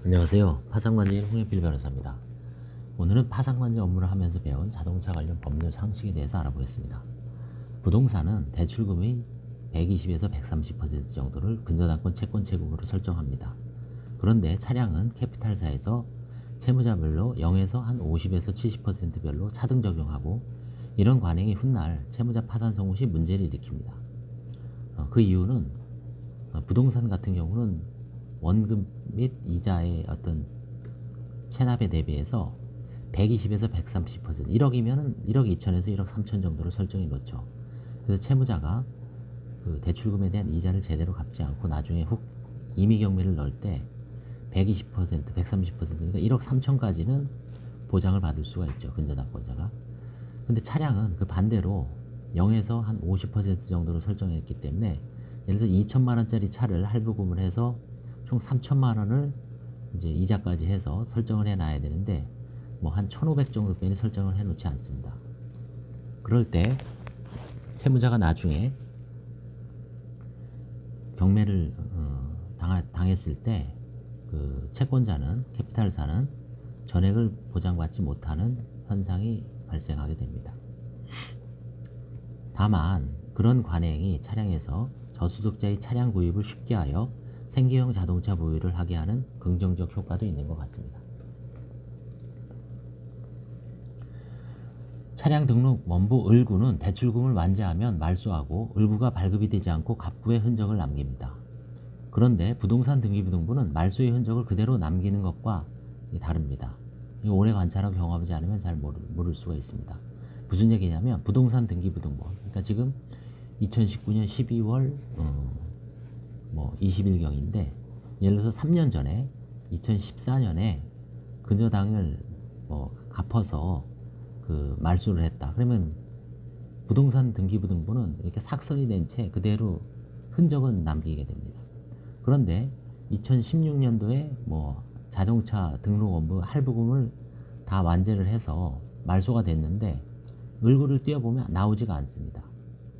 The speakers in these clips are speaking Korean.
안녕하세요. 파산관제인 홍현필 변호사입니다. 오늘은 파산관제 업무를 하면서 배운 자동차 관련 법률 상식에 대해서 알아보겠습니다. 부동산은 대출금의 120에서 130% 정도를 근저당권 채권 채급으로 설정합니다. 그런데 차량은 캐피탈사에서 채무자별로 0에서 한 50에서 70%별로 차등 적용하고, 이런 관행이 훗날 채무자 파산 성공 시 문제를 일으킵니다. 그 이유는 부동산 같은 경우는 원금 및 이자의 어떤 체납에 대비해서 120에서 130%, 1억이면 1억 2천에서 1억 3천 정도를 설정해 놓죠. 그래서 채무자가 그 대출금에 대한 이자를 제대로 갚지 않고 나중에 훅 임의경매를 넣을 때 120%, 130%니까 1억 3천까지는 보장을 받을 수가 있죠, 근저당권자가. 근데 차량은 그 반대로 0에서 한 50% 정도로 설정했기 때문에, 예를 들어 2천만 원짜리 차를 할부금을 해서 총 3천만 원을 이제 이자까지 해서 설정을 해놔야 되는데, 뭐 한 1,500 정도 빼니 설정을 해놓지 않습니다. 그럴 때 채무자가 나중에 경매를 당했을 때 그 채권자는, 캐피탈사는 전액을 보장받지 못하는 현상이 발생하게 됩니다. 다만 그런 관행이 차량에서 저소득자의 차량 구입을 쉽게 하여 생계형 자동차 보유를 하게 하는 긍정적 효과도 있는 것 같습니다. 차량 등록 원부 을구는 대출금을 완제하면 말소하고 을구가 발급이 되지 않고 갑구의 흔적을 남깁니다. 그런데 부동산 등기부등본은 말소의 흔적을 그대로 남기는 것과 다릅니다. 오래 관찰하고 경험하지 않으면 잘 모를 수가 있습니다. 무슨 얘기냐면, 부동산 등기부등본, 그러니까 지금 2019년 12월 20일경인데, 예를 들어서 3년 전에 2014년에 근저당을 갚아서 그 말소를 했다. 그러면 부동산 등기부등본은 이렇게 삭선이 된 채 그대로 흔적은 남기게 됩니다. 그런데 2016년도에 자동차 등록원부 할부금을 다 완제를 해서 말소가 됐는데, 을구를 띄워보면 나오지가 않습니다.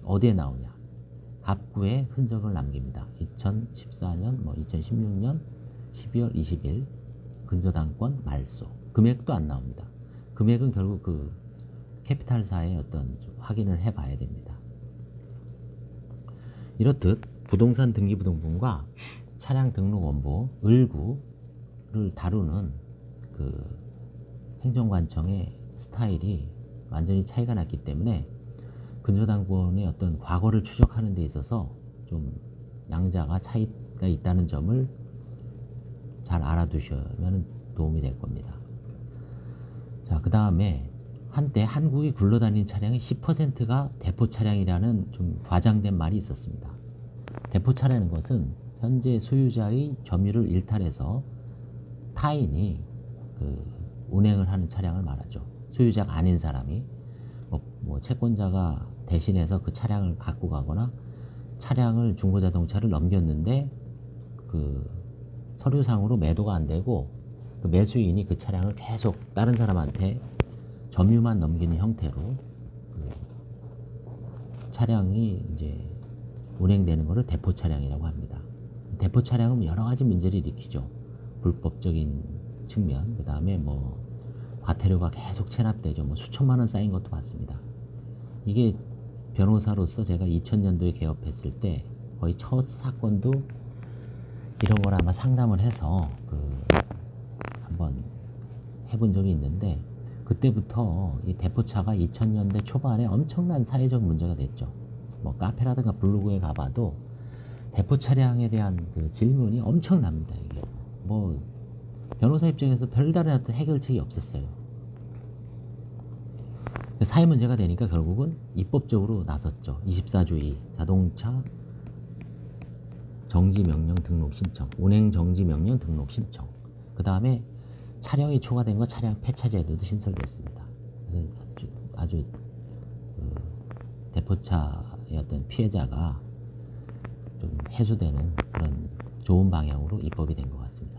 어디에 나오냐? 갑구의 흔적을 남깁니다. 2014년, 2016년 12월 20일 근저당권 말소. 금액도 안 나옵니다. 금액은 결국 그 캐피탈사의 어떤 확인을 해봐야 됩니다. 이렇듯 부동산 등기부등본과 차량 등록원부, 을구를 다루는 그 행정관청의 스타일이 완전히 차이가 났기 때문에 근저당권의 어떤 과거를 추적하는 데 있어서 좀 양자가 차이가 있다는 점을 잘 알아두시면 도움이 될 겁니다. 자, 그 다음에 한때 한국이 굴러다니는 차량의 10%가 대포 차량이라는 좀 과장된 말이 있었습니다. 대포 차라는 것은 현재 소유자의 점유를 일탈해서 타인이 운행을 하는 차량을 말하죠. 소유자가 아닌 사람이 채권자가 대신해서 그 차량을 갖고 가거나, 차량을 중고자동차를 넘겼는데 그 서류상으로 매도가 안 되고 그 매수인이 그 차량을 계속 다른 사람한테 점유만 넘기는 형태로 그 차량이 이제 운행되는 것을 대포 차량이라고 합니다. 대포 차량은 여러 가지 문제를 일으키죠. 불법적인 측면, 그 다음에 과태료가 계속 체납되죠. 수천만 원 쌓인 것도 봤습니다. 이게 변호사로서 제가 2000년도에 개업했을 때 거의 첫 사건도 이런 걸 아마 상담을 해서 한번 해본 적이 있는데, 그때부터 이 대포차가 2000년대 초반에 엄청난 사회적 문제가 됐죠. 카페라든가 블로그에 가봐도 대포 차량에 대한 그 질문이 엄청납니다. 이게 변호사 입장에서 별다른 어떤 해결책이 없었어요. 사회 문제가 되니까 결국은 입법적으로 나섰죠. 24조의 자동차 정지명령 등록 신청, 운행 정지명령 등록 신청, 그 다음에 차량이 초과된 거 차량 폐차 제도도 신설됐습니다. 그래서 아주 대포차의 어떤 피해자가 좀 해소되는 그런 좋은 방향으로 입법이 된 것 같습니다.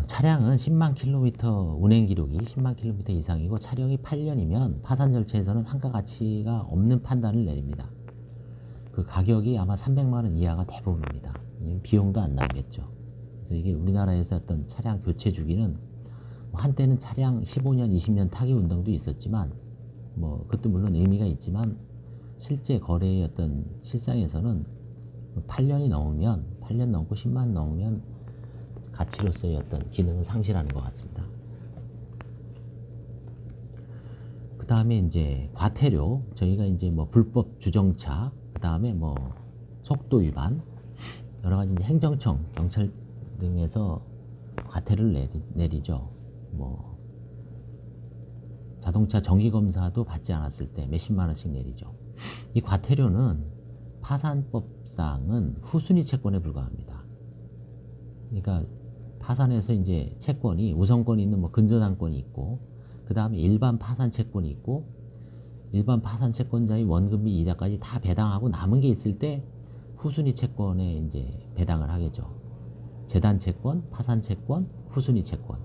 차량은 10만 킬로미터 운행 기록이 10만 킬로미터 이상이고 차량이 8년이면 파산 절차에서는 환가 가치가 없는 판단을 내립니다. 그 가격이 아마 300만 원 이하가 대부분입니다. 비용도 안 나오겠죠. 그래서 이게 우리나라에서 어떤 차량 교체 주기는 한때는 차량 15년, 20년 타기 운동도 있었지만 뭐 그것도 물론 의미가 있지만 실제 거래의 어떤 실상에서는 8년이 넘으면 8년 넘고 10만 넘으면 가치로서의 어떤 기능을 상실하는 것 같습니다. 그 다음에 이제 과태료, 저희가 이제 뭐 불법 주정차, 그 다음에 뭐 속도 위반, 여러 가지 이제 행정청, 경찰 등에서 과태료를 내리죠. 뭐 자동차 정기 검사도 받지 않았을 때 몇십만 원씩 내리죠. 이 과태료는 파산법상은 후순위 채권에 불과합니다. 그러니까 파산에서 이제 채권이 우선권이 있는 뭐 근저당권이 있고, 그 다음에 일반 파산 채권이 있고, 일반 파산 채권자의 원금비 이자까지 다 배당하고 남은 게 있을 때 후순위 채권에 이제 배당을 하겠죠. 재단 채권, 파산 채권, 후순위 채권.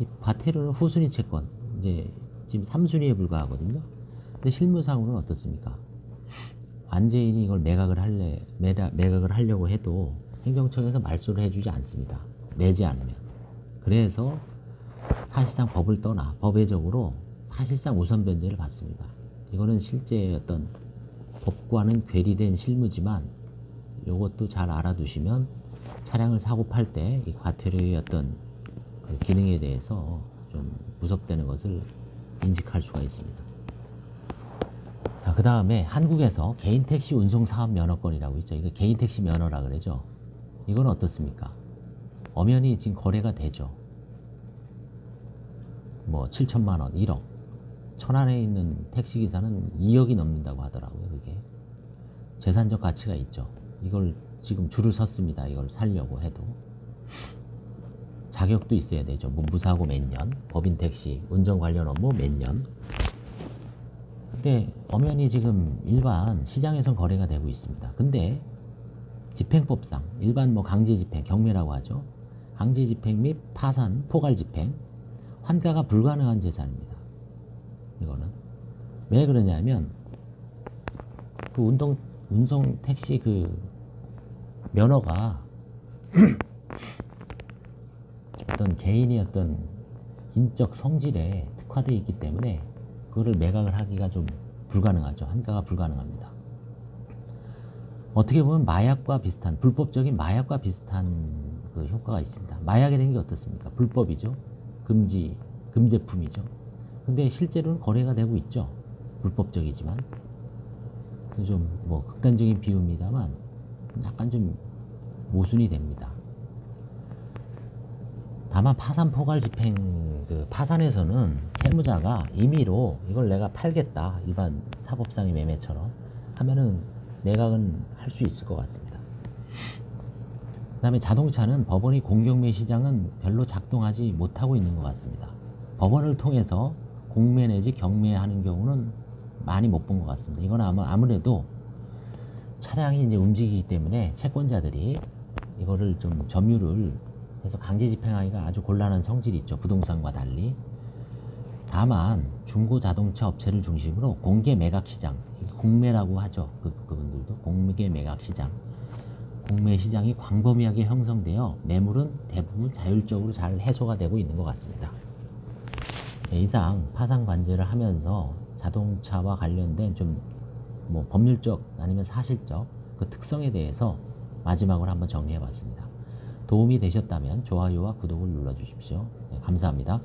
이 과태료는 후순위 채권, 이제 지금 3순위에 불과하거든요. 근데 실무상으로는 어떻습니까? 관제인이 이걸 매각을 하려고 해도 행정청에서 말소를 해주지 않습니다. 내지 않으면. 그래서 사실상 법을 떠나 법외적으로 사실상 우선 변제를 받습니다. 이거는 실제 어떤 법과는 괴리된 실무지만 이것도 잘 알아두시면 차량을 사고 팔 때 이 과태료의 어떤 그 기능에 대해서 좀 무섭다는 것을 인식할 수가 있습니다. 자, 그 다음에 한국에서 개인 택시 운송 사업 면허권이라고 있죠. 이거 개인 택시 면허라 그러죠. 이건 어떻습니까? 엄연히 지금 거래가 되죠. 뭐 7천만 원, 1억. 천안에 있는 택시기사는 2억이 넘는다고 하더라고요. 그게 재산적 가치가 있죠. 이걸 지금 줄을 섰습니다. 이걸 살려고 해도 자격도 있어야 되죠. 뭐 무사고 몇 년, 법인 택시 운전 관련 업무 몇 년. 근데 엄연히 지금 일반 시장에선 거래가 되고 있습니다. 근데 집행법상 일반 뭐 강제집행, 경매라고 하죠. 강제집행 및 파산, 포괄집행, 환가가 불가능한 재산입니다. 이거는 왜 그러냐면 그 운송 택시 그 면허가 어떤 개인의 어떤 인적 성질에 특화되어 있기 때문에 그거를 매각을 하기가 좀 불가능하죠. 환가가 불가능합니다. 어떻게 보면 마약과 비슷한, 불법적인 마약과 비슷한 그 효과가 있습니다. 마약이라는 게 어떻습니까? 불법이죠. 금제품이죠. 근데 실제로는 거래가 되고 있죠. 불법적이지만. 그래서 좀 뭐 극단적인 비유입니다만 약간 좀 모순이 됩니다. 다만 파산 포괄 집행 그 파산에서는 채무자가 임의로 이걸 내가 팔겠다, 일반 사법상의 매매처럼 하면은 매각은 할 수 있을 것 같습니다. 그 다음에 자동차는 법원의 공경매 시장은 별로 작동하지 못하고 있는 것 같습니다. 법원을 통해서 공매 내지 경매하는 경우는 많이 못 본 것 같습니다. 이건 아무래도 차량이 이제 움직이기 때문에 채권자들이 이거를 좀 점유를 해서 강제 집행하기가 아주 곤란한 성질이 있죠. 부동산과 달리. 다만 중고 자동차 업체를 중심으로 공개 매각 시장, 공매라고 하죠. 그분들도 공개 매각 시장, 공매 시장이 광범위하게 형성되어 매물은 대부분 자율적으로 잘 해소가 되고 있는 것 같습니다. 네, 이상 파산 관제를 하면서 자동차와 관련된 좀 뭐 법률적 아니면 사실적 그 특성에 대해서 마지막으로 한번 정리해 봤습니다. 도움이 되셨다면 좋아요와 구독을 눌러 주십시오. 네, 감사합니다.